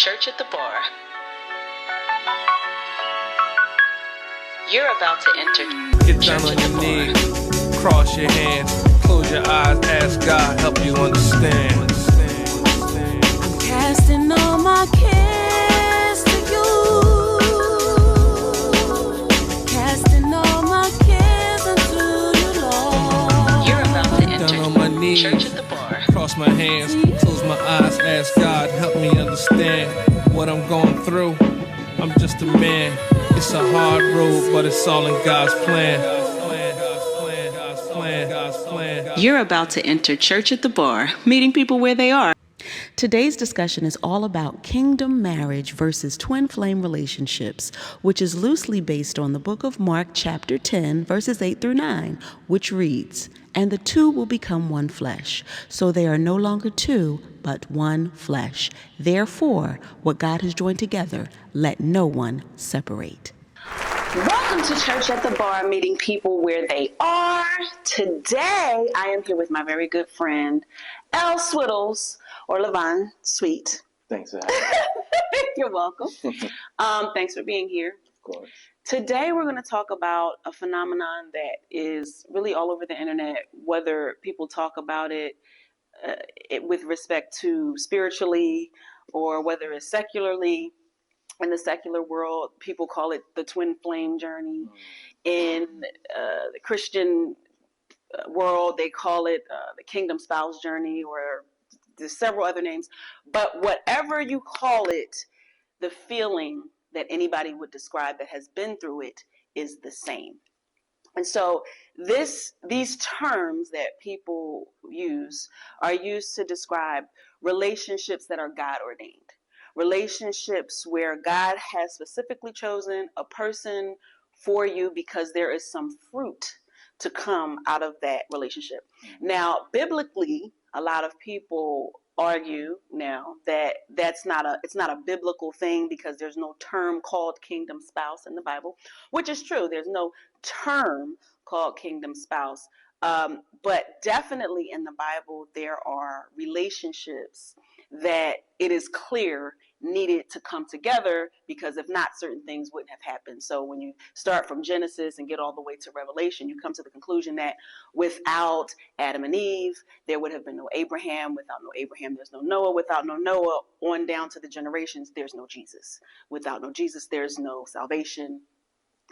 church at the bar. You're about to enter. Get down on your knees, cross your hands, close your eyes, ask God help you understand. I'm casting all my cares to you, casting all my cares unto you, Lord. You're about to enter. Down on my knees, church at the bar. cross my hands, close my eyes, ask God help me understand what I'm going through. I'm just a man. It's a hard road, but it's all in God's plan. You're about to enter church at the bar, meeting people where they are. Today's discussion is all about kingdom marriage versus twin flame relationships, which is loosely based on the book of Mark chapter 10, verses 8 through 9, which reads, "And the two will become one flesh. So they are no longer two, but one flesh. Therefore, what God has joined together, let no one separate." Welcome to Church at the Bar, meeting people where they are. Today, I am here with my very good friend, L. Swiddles, or Levon Sweet. Thanks for having me. You're welcome. Thanks for being here. Of course. Today, we're going to talk about a phenomenon that is really all over the internet, whether people talk about it with respect to spiritually or whether it's secularly. In the secular world, people call it the twin flame journey. In the Christian world, they call it the kingdom spouse journey, or there's several other names. But whatever you call it, the feeling that anybody would describe that has been through it is the same. And so these terms that people use are used to describe relationships that are God ordained. Relationships where God has specifically chosen a person for you because there is some fruit to come out of that relationship. Now, biblically, a lot of people argue now that it's not a biblical thing because there's no term called kingdom spouse in the Bible, which is true. There's no term called kingdom spouse, but definitely in the Bible there are relationships that it is clear needed to come together, because if not, certain things wouldn't have happened. So when you start from Genesis and get all the way to Revelation, you come to the conclusion that without Adam and Eve, there would have been no Abraham. Without no Abraham, there's no Noah. Without no Noah, on down to the generations, there's no Jesus. Without no Jesus, there's no salvation,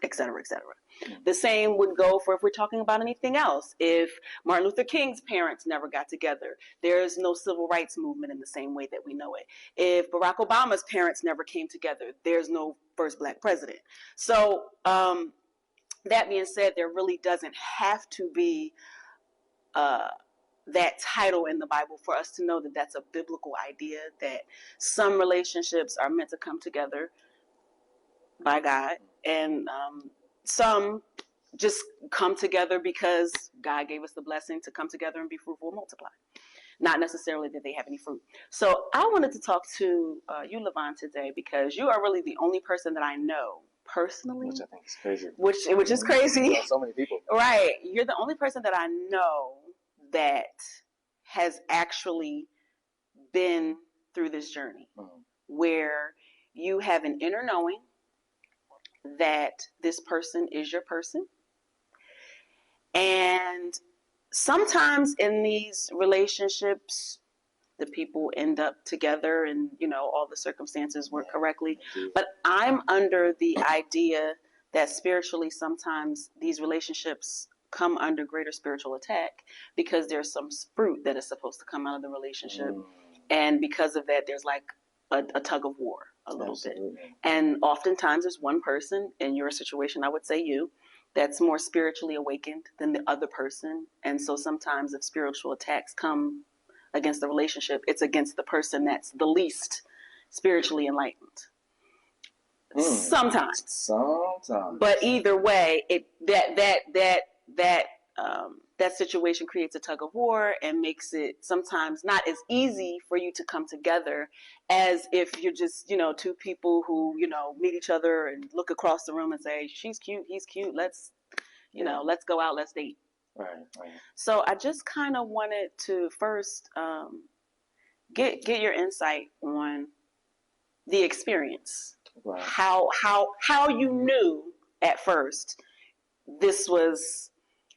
etc., etc. The same would go for if we're talking about anything else. If Martin Luther King's parents never got together, there's no civil rights movement in the same way that we know it. If Barack Obama's parents never came together, there's no first black president. So that being said, there really doesn't have to be that title in the Bible for us to know that that's a biblical idea, that some relationships are meant to come together by God, and some just come together because God gave us the blessing to come together and be fruitful and multiply. Not necessarily that they have any fruit. So I wanted to talk to you, Levon, today, because you are really the only person that I know personally. Which I think is crazy. Which is crazy. So many people. Right. You're the only person that I know that has actually been through this journey, where you have an inner knowing that this person is your person. And sometimes in these relationships, the people end up together and, all the circumstances work correctly. But I'm under the idea that spiritually, sometimes these relationships come under greater spiritual attack because there's some fruit that is supposed to come out of the relationship. And because of that, there's like a tug of war a little bit. And oftentimes there's one person, in your situation, I would say you, that's more spiritually awakened than the other person. And so sometimes if spiritual attacks come against the relationship, it's against the person that's the least spiritually enlightened. Sometimes. But either way, that situation creates a tug of war and makes it sometimes not as easy for you to come together as if you're just, two people who, meet each other and look across the room and say, she's cute, he's cute, let's go out, let's date. Right. So I just kind of wanted to first get your insight on the experience. Right. How you knew at first this was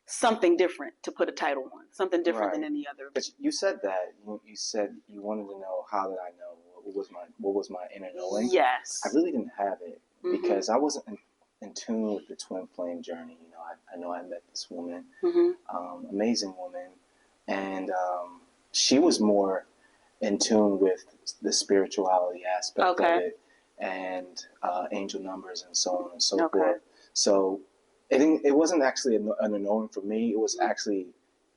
something different, to put a title on, something different than Right. any other. But you said that you said you wanted to know how did I know what was my inner knowing. Yes. I really didn't have it Mhm. because I wasn't in tune with the twin flame journey. You know, I know I met this woman, Mhm. amazing woman, and she was more in tune with the spirituality aspect of Okay. it and angel numbers and so on and so Okay. forth. So it wasn't actually an unknowing for me. It was actually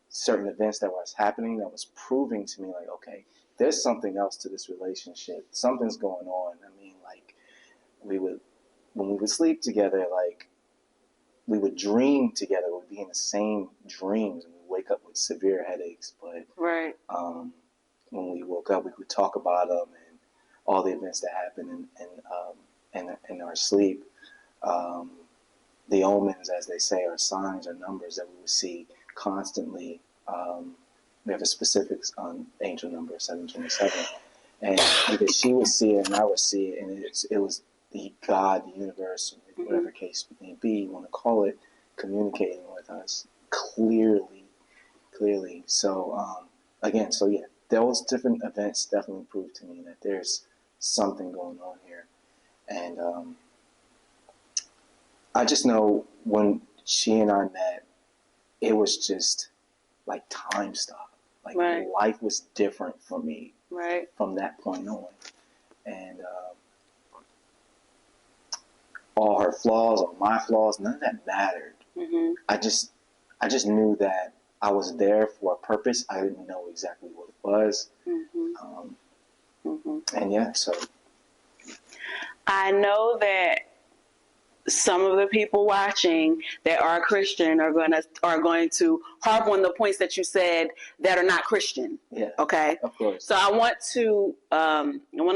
certain events that was happening that was proving to me like, okay, there's something else to this relationship. Something's going on. I mean, like when we would sleep together, like we would dream together. We'd be in the same dreams and we'd wake up with severe headaches. But Right. when we woke up, we would talk about them and all the events that happened in our sleep. The omens, as they say, are signs or numbers that we would see constantly. We have a specifics on angel number 727, and either she would see it and I would see it, and it was the God, the universe, whatever case may be, you want to call it, communicating with us clearly. So again, so yeah, those different events definitely proved to me that there's something going on here, and I just know when she and I met, it was just like time stopped. Like Right. life was different for me Right. from that point on, and all her flaws, all my flaws, none of that mattered. Mhm. I just knew that I was there for a purpose. I didn't know exactly what it was, Mhm. Mhm. and yeah, so I know that some of the people watching that are Christian are going to harp on the points that you said that are not Christian. yeah, Okay. of course. So I want to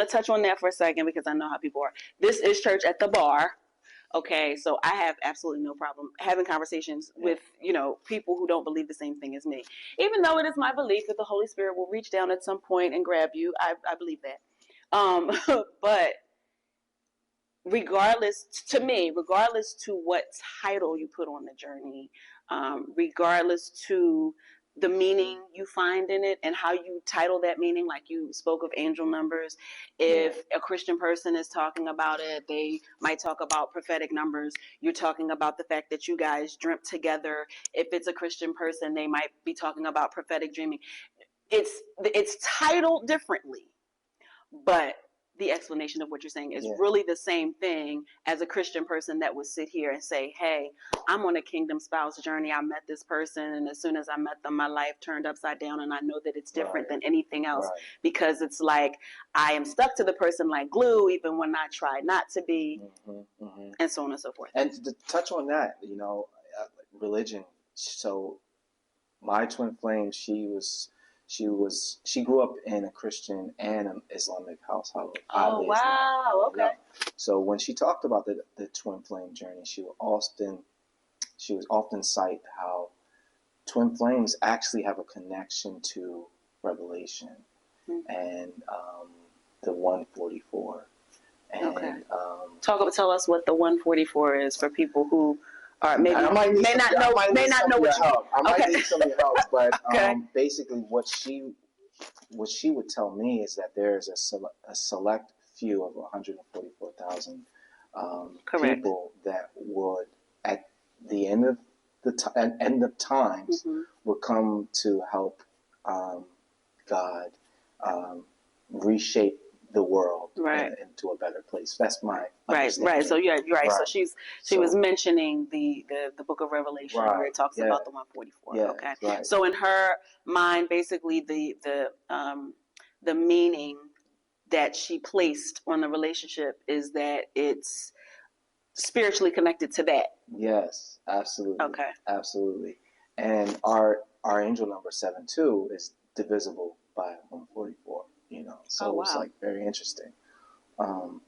touch on that for a second because I know how people are. This is Church at the Bar. Okay, so I have absolutely no problem having conversations with people who don't believe the same thing as me, even though it is my belief that the Holy Spirit will reach down at some point and grab you. I believe that. But regardless to what title you put on the journey, regardless to the meaning you find in it and how you title that meaning, like you spoke of angel numbers. If a Christian person is talking about it, they might talk about prophetic numbers. You're talking about the fact that you guys dreamt together. If it's a Christian person, they might be talking about prophetic dreaming. It's titled differently, but the explanation of what you're saying is really the same thing as a Christian person that would sit here and say, hey, I'm on a kingdom spouse journey. I met this person, and as soon as I met them, my life turned upside down, and I know that it's different than anything else because it's like I am stuck to the person like glue, even when I try not to be, and so on and so forth. And to touch on that, religion. So my twin flame, she grew up in a Christian and an Islamic household. Oh, wow. Okay. So when she talked about the twin flame journey, she would often cite how twin flames actually have a connection to Revelation and the 144. And tell us what the 144 is for people who are may not know what you mean. I might need some of your help, but basically what she would tell me is that there's a select few of 144,000 people that would, at the end of end of times, would come to help God reshape the world into a better place. That's my understanding. Right. So you're right. So she was mentioning the book of Revelation where it talks about the 144. Right. So in her mind, basically the meaning that she placed on the relationship is that it's spiritually connected to that. Yes, absolutely. Okay. Absolutely. And our angel number 72 is divisible by 144. So it's like very interesting. And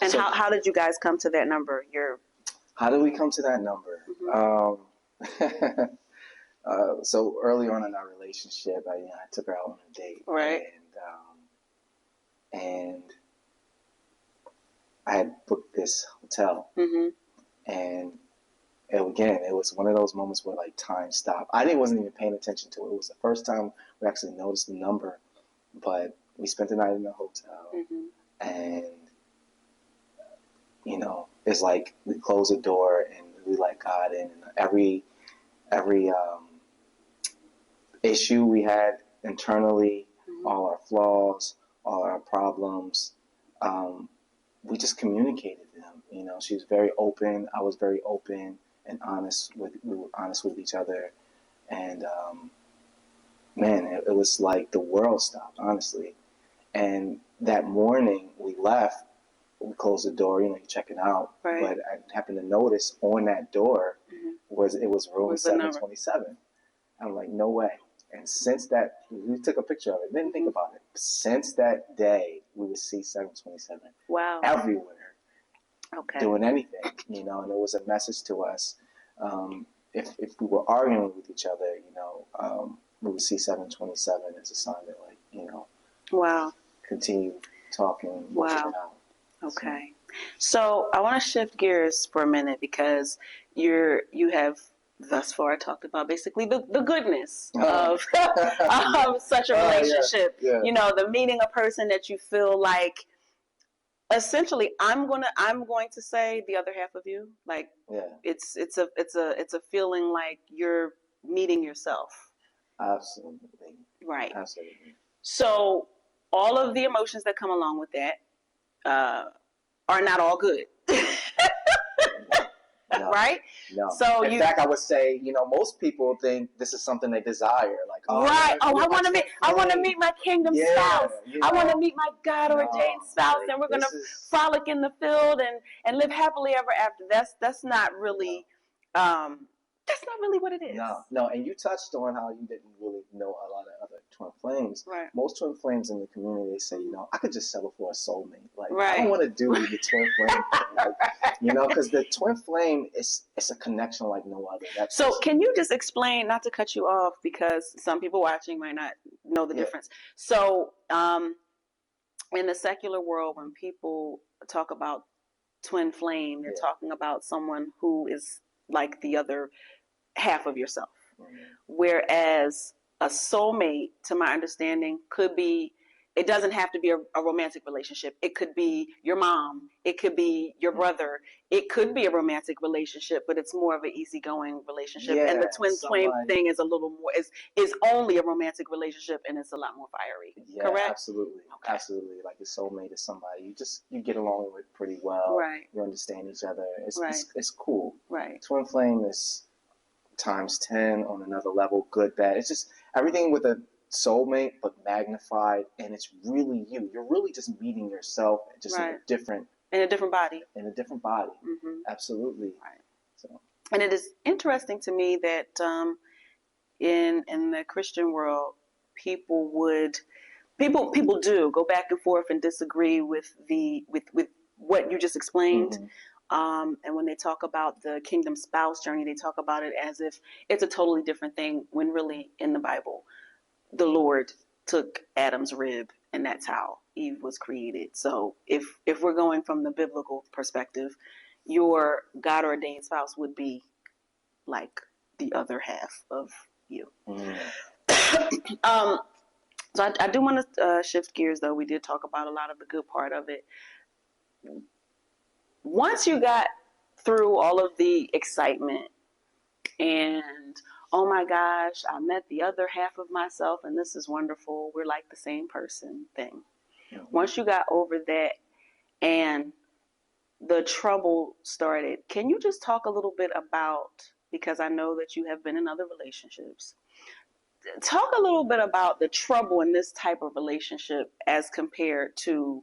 so, how did you guys come to that number? How did we come to that number? So early on in our relationship, I took her out on a date, right? And I had booked this hotel, Mm-hmm. and it was one of those moments where like time stopped. Wasn't even paying attention to it. It was the first time we actually noticed the number, but we spent the night in the hotel, Mm-hmm. and it's like we closed the door and we let God in. And every issue we had internally, Mm-hmm. all our flaws, all our problems, um, we just communicated them. She was very open. I was very open and honest. We were honest with each other, and man, it was like the world stopped, honestly. And that morning we left. We closed the door. You checking out. Right. But I happened to notice on that door Mm-hmm. was room Was the number? 727. I'm like, no way. And since that, we took a picture of it. Didn't think about it. Since that day, we would see 727 Wow. everywhere, Okay. doing anything, and it was a message to us. If we were arguing with each other, we would see 727 as a sign that, like, Wow. continue talking. Wow. It out. Okay. So I want to shift gears for a minute because you have thus far talked about basically the goodness of such a relationship. Yeah. The meeting a person that you feel like essentially I'm going to say the other half of you. Like it's a feeling like you're meeting yourself. Absolutely. Right. Absolutely. So all of the emotions that come along with that are not all good. No, right? No. So in fact, I would say, most people think this is something they desire. Like, right. I want to meet my kingdom spouse. I want to meet my God ordained spouse, and we're gonna frolic in the field and live happily ever after. That's not really that's not really what it is. No, and you touched on how you didn't really know a lot of other twin flames. Right. Most twin flames in the community, they say, I could just settle for a soulmate. Like, right. I don't want to do the twin flame thing. Like, because the twin flame it's a connection like no other. So can you just explain, not to cut you off, because some people watching might not know the difference. So in the secular world, when people talk about twin flame, they're talking about someone who is like the other half of yourself. Mm-hmm. Whereas a soulmate, to my understanding, could be, it doesn't have to be a romantic relationship. It could be your mom. It could be your brother. It could be a romantic relationship, but it's more of an easygoing relationship. Yeah, and the twin flame thing is a little more, is only a romantic relationship, and it's a lot more fiery. Yeah, correct? Absolutely. Okay. Absolutely. Like a soulmate is somebody you get along with pretty well. Right. You understand each other. It's cool. Right. Twin flame is times 10 on another level, good, bad. It's just everything with a soulmate, but magnified, and it's really you. You're really just meeting yourself, just in a different body. In a different body. Mm-hmm. Absolutely. Right. So, and it is interesting to me that in the Christian world, people do go back and forth and disagree with what you just explained. Mm-hmm. And when they talk about the kingdom spouse journey, they talk about it as if it's a totally different thing, when really in the Bible, the Lord took Adam's rib, and that's how Eve was created. So if we're going from the biblical perspective, your God ordained spouse would be like the other half of you. Mm. So I do want to shift gears, though. We did talk about a lot of the good part of it. Once you got through all of the excitement and, oh my gosh, I met the other half of myself and this is wonderful, we're like the same person thing. Mm-hmm. Once you got over that and the trouble started, can you just talk a little bit about, because I know that you have been in other relationships, talk a little bit about the trouble in this type of relationship as compared to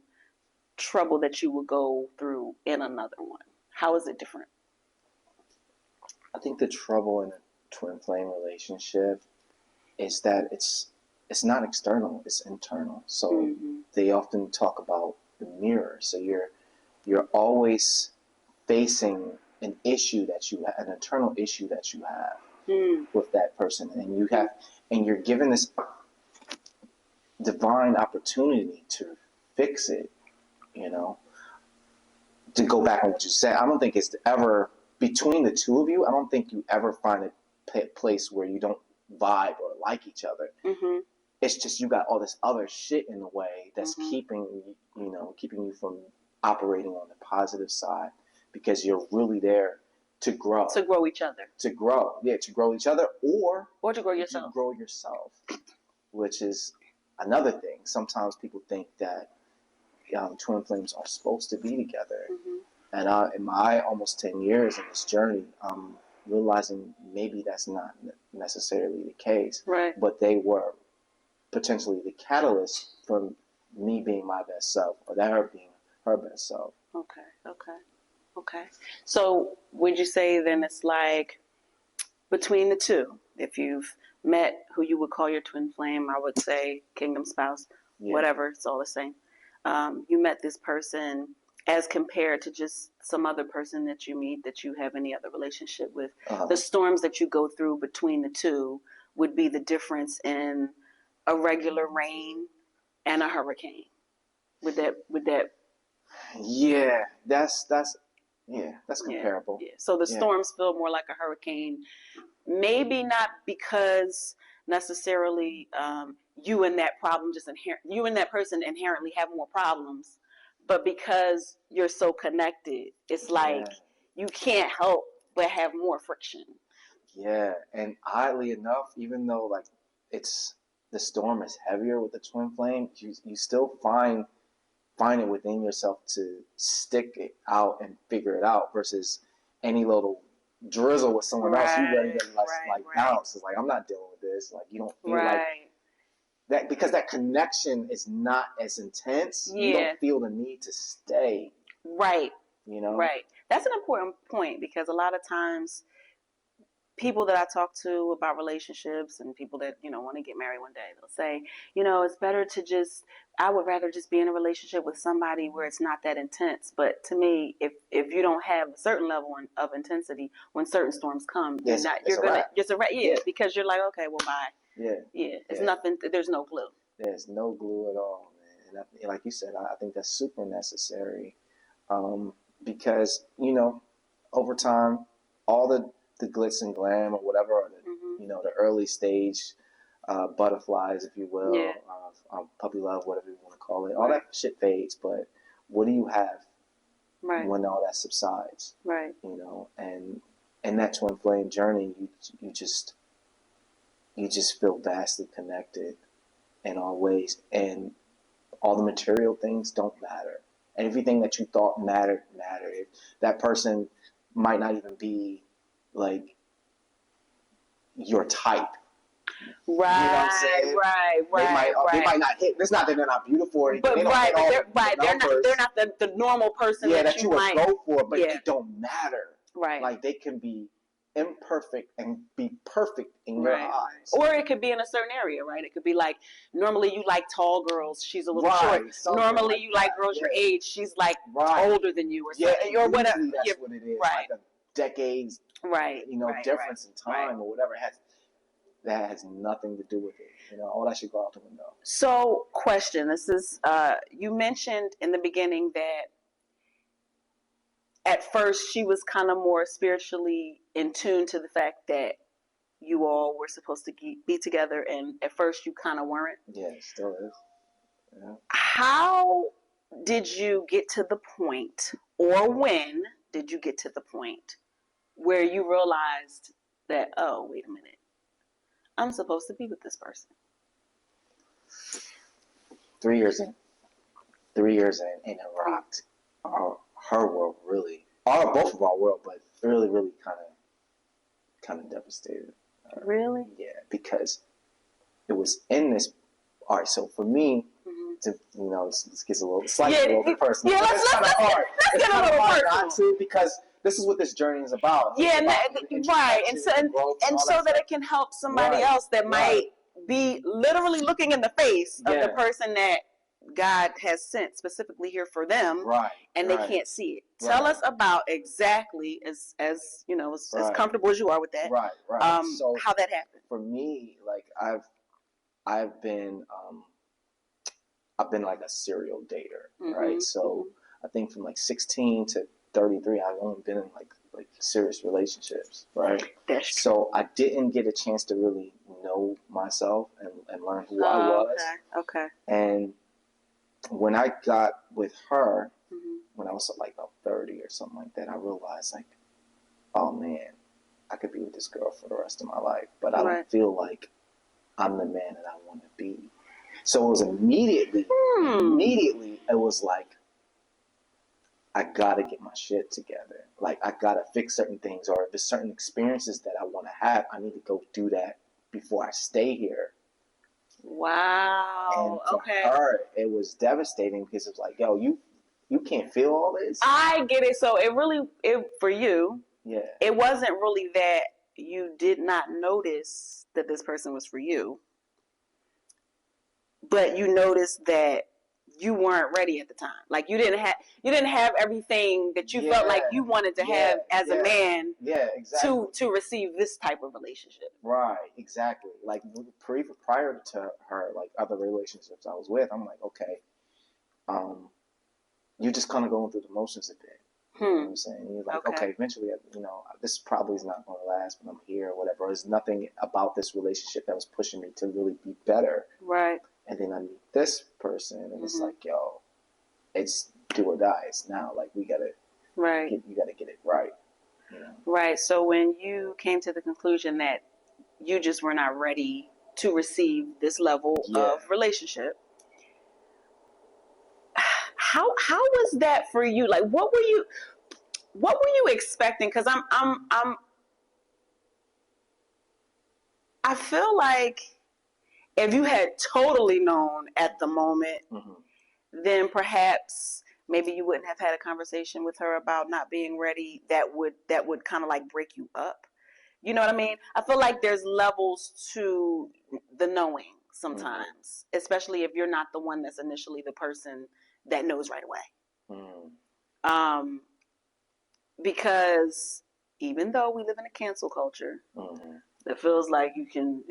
trouble that you would go through in another one? How is it different? I think the trouble in a twin flame relationship is that it's not external, it's internal. So mm-hmm. they often talk about the mirror. So you're always facing an issue that you have, an internal issue that you have with that person, and you're given this divine opportunity to fix it, to go back on what you said, I don't think it's ever between the two of you. I don't think you ever find a place where you don't vibe or like each other. Mm-hmm. It's just you got all this other shit in the way that's Mm-hmm. keeping you from operating on the positive side, because you're really there to grow. To grow each other. To grow each other, or to grow yourself. To grow yourself, which is another thing. Sometimes people think that twin flames are supposed to be together, Mm-hmm. and in my almost 10 years in this journey, I'm realizing maybe that's not necessarily the case. Right. But they were potentially the catalyst for me being my best self, or that her being her best self. Okay. So would you say then it's like between the two, if you've met who you would call your twin flame, I would say kingdom spouse, whatever, it's all the same. You met this person as compared to just some other person that you meet that you have any other relationship with. The storms that you go through between the two would be the difference in a regular rain and a hurricane. Would that? Yeah, that's comparable. Yeah. So the storms feel more like a hurricane. Maybe not because necessarily you and that person inherently have more problems, but because you're so connected, it's like you can't help but have more friction. Yeah, and oddly enough, even though like the storm is heavier with the twin flame, you still find it within yourself to stick it out and figure it out, versus any little drizzle with someone else, you ready to bounce. It's like, I'm not dealing with this. Like, you don't feel like that, because that connection is not as intense. You don't feel the need to stay. Right. Right. That's an important point, because a lot of times people that I talk to about relationships and people that, want to get married one day, they'll say, it's better to I would rather just be in a relationship with somebody where it's not that intense. But to me, if you don't have a certain level of intensity, when certain storms come, because you're like, okay, well, bye. It's nothing. There's no glue. There's no glue at all, man. And like you said, I think that's super necessary, because, over time, all the glitz and glam or whatever, or the early stage butterflies, if you will, puppy love, whatever you want to call it, all that shit fades. But what do you have when all that subsides? Right. And that twin flame journey, you just feel vastly connected in all ways, and all the material things don't matter. And everything that you thought mattered. If that person might not even be like your type. Right, you know what I'm saying? They might not hit. It's not that they're not beautiful or anything. They're not the normal person that you would go for, but it don't matter. Right. Like, they can be imperfect and be perfect in your eyes. Or it could be in a certain area, right? It could be like, normally you like tall girls, she's a little short. Normally you like girls your age, she's like older than you or something. Or whatever. That's what it is. Like a decades difference in time or whatever. That has nothing to do with it. All that should go out the window. So, question. This is, you mentioned in the beginning that at first she was kind of more spiritually in tune to the fact that you all were supposed to be together, and at first you kind of weren't. Yeah, it still is. Yeah. How did you get to the point, or when did you get to the point where you realized that, oh, wait a minute, I'm supposed to be with this person? 3 years in, and it rocked her world, really. Both of our world, but really, really kind of devastated. Really? Yeah, because it was in this. All right, so for me, this gets a little bit personal. Yeah, let's get a little personal. Not to, because this is what this journey is about. Right, and so that it can help somebody else that might be literally looking in the face of the person that God has sent specifically here for them, and they can't see it. Tell us about exactly, as comfortable as you are with that, so how that happened. For me, like I've been like a serial dater, right? So I think from like 16 to 33, I've only been in like serious relationships, right? That's true. So I didn't get a chance to really know myself and learn who I was. Okay. And when I got with her, Mm-hmm. when I was like about 30 or something like that, I realized like, oh man, I could be with this girl for the rest of my life, but I don't feel like I'm the man that I want to be. So it was immediately, it was like, I gotta get my shit together. Like I gotta fix certain things, or if there's certain experiences that I want to have, I need to go do that before I stay here. Wow. And for her, it was devastating because it was like, yo, you can't feel all this. I get it. So for you, Yeah. it wasn't really that you did not notice that this person was for you, but you noticed that you weren't ready at the time. Like you didn't have everything that you felt like you wanted to have as a man. Yeah, exactly. To receive this type of relationship. Right, exactly. Like prior to her, like other relationships I was with, I'm like, okay, you're just kind of going through the motions a bit. You know what I'm saying? You're like, okay, eventually, this probably is not going to last, but I'm here or whatever. There's nothing about this relationship that was pushing me to really be better. Right. And then I meet this person, and it's like, yo, it's do or die. It's now. Like we gotta, you gotta get it right. You know? Right. So when you came to the conclusion that you just were not ready to receive this level of relationship, how was that for you? Like, what were you expecting? Because I feel like if you had totally known at the moment, then perhaps maybe you wouldn't have had a conversation with her about not being ready. That would kind of like break you up. You know what I mean? I feel like there's levels to the knowing sometimes, especially if you're not the one that's initially the person that knows right away. Because even though we live in a cancel culture that feels like you can,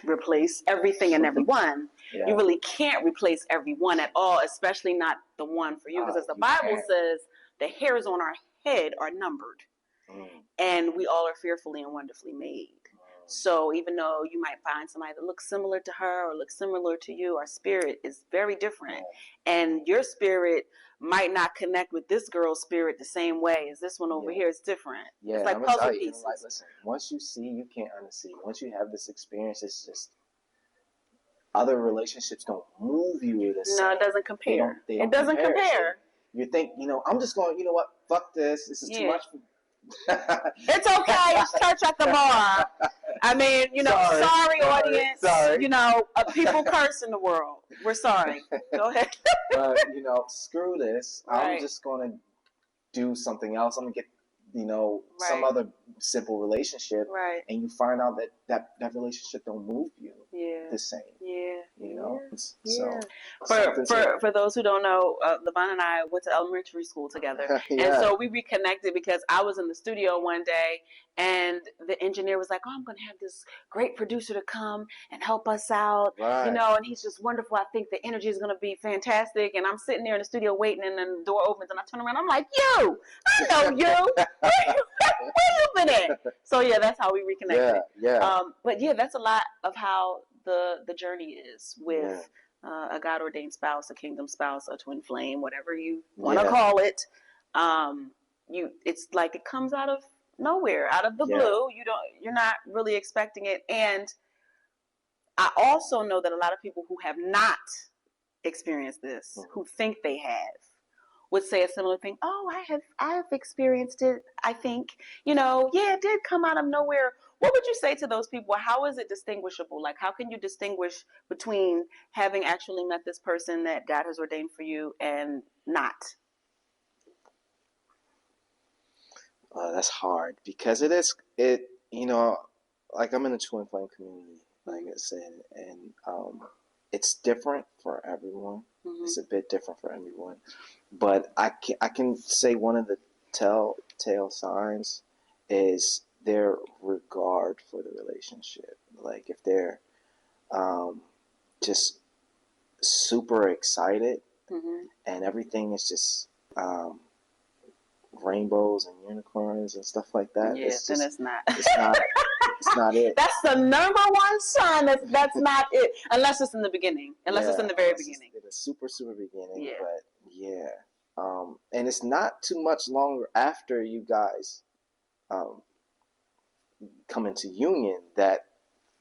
replace everything and everyone, you really can't replace everyone at all, especially not the one for you. Because as the Bible says, the hairs on our head are numbered. And we all are fearfully and wonderfully made. So even though you might find somebody that looks similar to her or looks similar to you, our spirit is very different. And your spirit might not connect with this girl's spirit the same way as this one over here. It's different. Yeah, it's like puzzle pieces. Like, listen, once you see, you can't unsee. Once you have this experience, it's just other relationships don't move you the same. No, it doesn't compare. It doesn't compare. So you think, I'm just going, you know what, fuck this. This is too much for It's okay. It's church at the bar. I mean, sorry audience. Sorry. People curse in the world. We're sorry. Go ahead. But, screw this. Right. I'm just going to do something else. I'm going to get, some other simple relationship. Right. And you find out that relationship don't move you the same. So for those who don't know, Levon and I went to elementary school together. And so we reconnected because I was in the studio one day and the engineer was like, oh, I'm going to have this great producer to come and help us out, and he's just wonderful. I think the energy is going to be fantastic. And I'm sitting there in the studio waiting, and then the door opens and I turn around. I'm like, I know you. Where you been at? So that's how we reconnected. But that's a lot of how the journey is with a God ordained spouse, a kingdom spouse, a twin flame, whatever you want to call it. It's like it comes out of nowhere, out of the blue. You're not really expecting it. And I also know that a lot of people who have not experienced this, who think they have, would say a similar thing. Oh, I have experienced it. I think, it did come out of nowhere. What would you say to those people? How is it distinguishable? Like, how can you distinguish between having actually met this person that God has ordained for you and not? That's hard because like I'm in the twin flame community, like I said, and it's different for everyone. It's a bit different for everyone. But I can say one of the telltale signs is their regard for the relationship. Like if they're just super excited and everything is just rainbows and unicorns and stuff like that. Yeah, then it's not. It's not. It's not it. That's the number one sign. That's not it, unless it's in the beginning. Unless it's in the very beginning. It's the super beginning. Yeah. But yeah, and it's not too much longer after you guys come into union that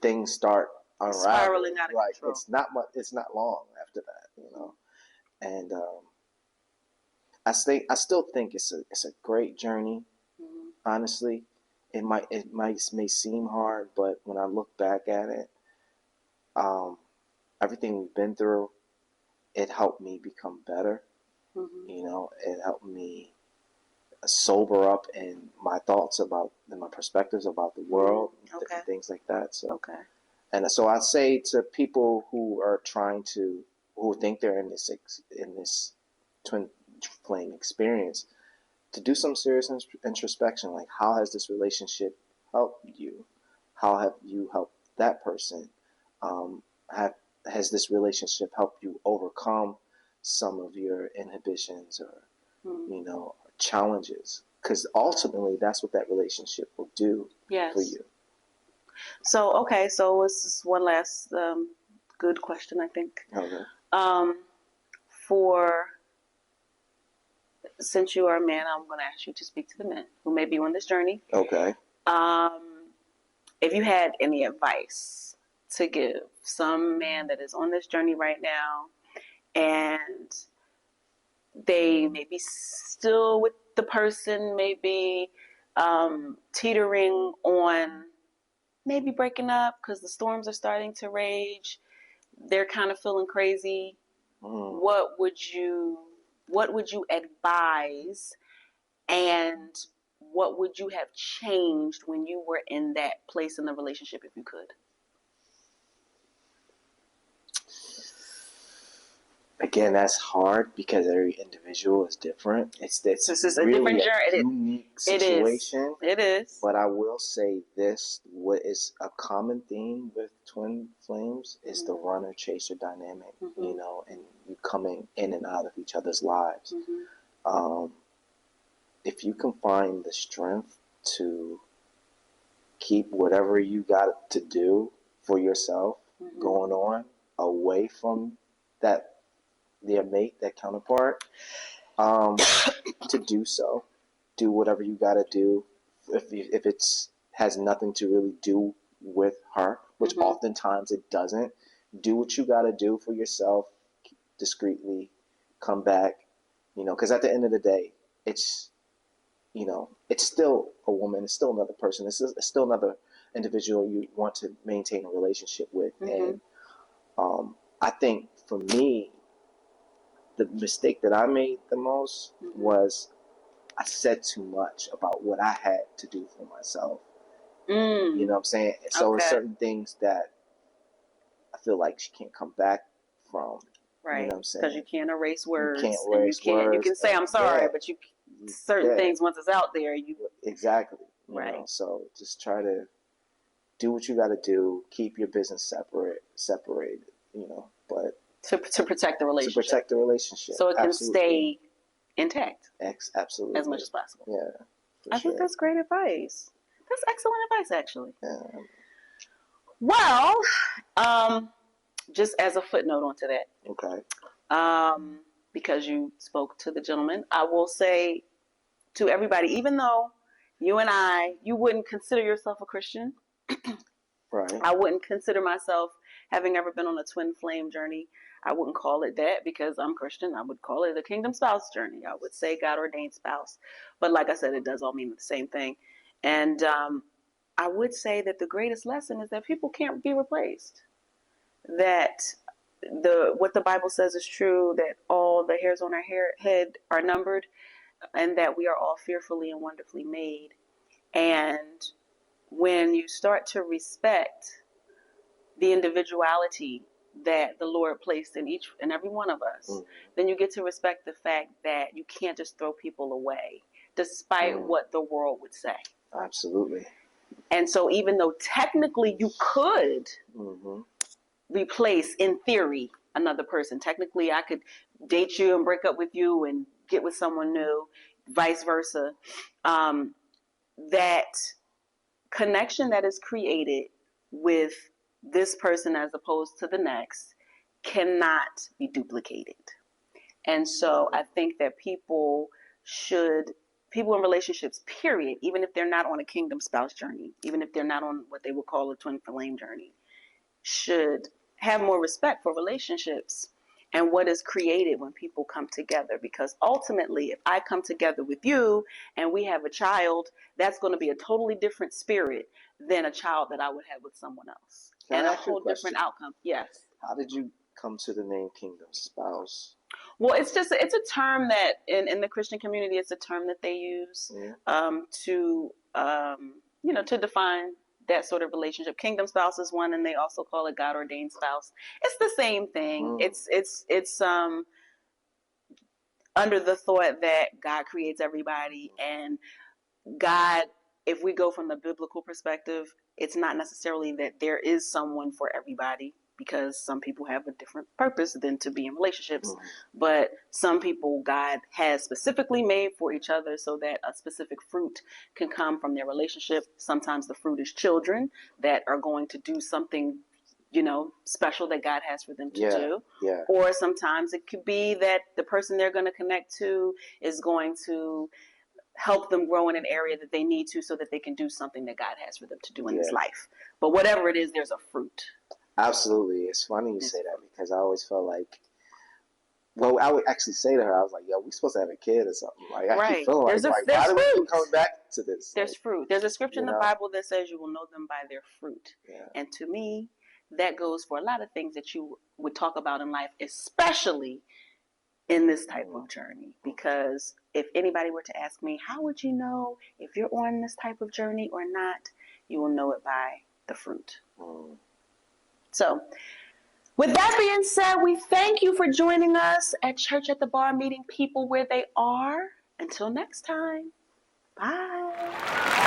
things start unraveling. Spiraling out of control. It's not much. It's not long after that, and I still think it's a great journey. Honestly, it may seem hard, but when I look back at it, everything we've been through, it helped me become better. It helped me sober up in my thoughts about and my perspectives about the world, different things like that. So, and so I say to people who are who think they're in this twin flame experience, to do some serious introspection. Like, how has this relationship helped you? How have you helped that person? Has this relationship helped you overcome some of your inhibitions or challenges? Because ultimately, that's what that relationship will do for you. So this is one last good question, I think. Okay. Since you are a man, I'm going to ask you to speak to the men who may be on this journey. Okay. If you had any advice to give some man that is on this journey right now, and they may be still with the person, maybe teetering on maybe breaking up because the storms are starting to rage, they're kind of feeling crazy. What would you advise, and what would you have changed when you were in that place in the relationship, if you could? Again, that's hard because every individual is different. This is really a different journey. Unique situation. It is. But I will say this: what is a common theme with twin flames is the runner-chaser dynamic. And you coming in and out of each other's lives. If you can find the strength to keep whatever you got to do for yourself going on away from their mate, that counterpart, to do so. Do whatever you got to do. If it's has nothing to really do with her, which oftentimes it doesn't, do what you got to do for yourself discreetly. Come back, because at the end of the day, it's still a woman. It's still another person. It's still another individual you want to maintain a relationship with. And I think for me, the mistake that I made the most was I said too much about what I had to do for myself. You know what I'm saying? So there's certain things that I feel like she can't come back from. Right. You know what I'm saying? Because you can't erase words. You can't erase words. You can say I'm sorry, but certain things, once it's out there, exactly. Right. So just try to do what you got to do. Keep your business separated. But to protect the relationship. So it can stay intact. Absolutely. As much as possible. Yeah. I think that's great advice. That's excellent advice, actually. Yeah. Well, just as a footnote onto that. Okay. Because you spoke to the gentleman, I will say to everybody, even though you and you wouldn't consider yourself a Christian. Right. I wouldn't consider myself having ever been on a twin flame journey. I wouldn't call it that because I'm Christian. I would call it a kingdom spouse journey. I would say God ordained spouse. But like I said, it does all mean the same thing. And I would say that the greatest lesson is that people can't be replaced. That what the Bible says is true, that all the hairs on our head are numbered, and that we are all fearfully and wonderfully made. And when you start to respect the individuality that the Lord placed in each and every one of us, then you get to respect the fact that you can't just throw people away, despite what the world would say. Absolutely. And so even though technically you could replace, in theory, another person, technically I could date you and break up with you and get with someone new, vice versa. That connection that is created with this person as opposed to the next cannot be duplicated. And so I think that people in relationships, period, even if they're not on a kingdom spouse journey, even if they're not on what they would call a twin flame journey, should have more respect for relationships and what is created when people come together. Because ultimately, if I come together with you and we have a child, that's going to be a totally different spirit than a child that I would have with someone else. Can and I a ask you a whole different question? outcome. Yes. How did you come to the name Kingdom Spouse? Well, it's a term that in the Christian community, it's a term that they use to to define that sort of relationship. Kingdom spouse is one, and they also call it God ordained spouse. It's the same thing. It's under the thought that God creates everybody, and God, if we go from the biblical perspective, it's not necessarily that there is someone for everybody, because some people have a different purpose than to be in relationships. But some people God has specifically made for each other so that a specific fruit can come from their relationship. Sometimes the fruit is children that are going to do something, special that God has for them to do. Yeah. Or sometimes it could be that the person they're going to connect to is going to help them grow in an area that they need to, so that they can do something that God has for them to do in this life. But whatever it is, there's a fruit. Absolutely. It's funny you say that, because I always felt like, well, I would actually say to her, I was like, yo, we supposed to have a kid or something. Like, I keep feeling There's like why do we keep coming back to this? There's fruit. There's a scripture in the know? Bible that says you will know them by their fruit. Yeah. And to me, that goes for a lot of things that you would talk about in life, especially in this type of journey. Because if anybody were to ask me, how would you know if you're on this type of journey or not? You will know it by the fruit. So, with that being said, we thank you for joining us at Church at the Bar, meeting people where they are. Until next time, bye.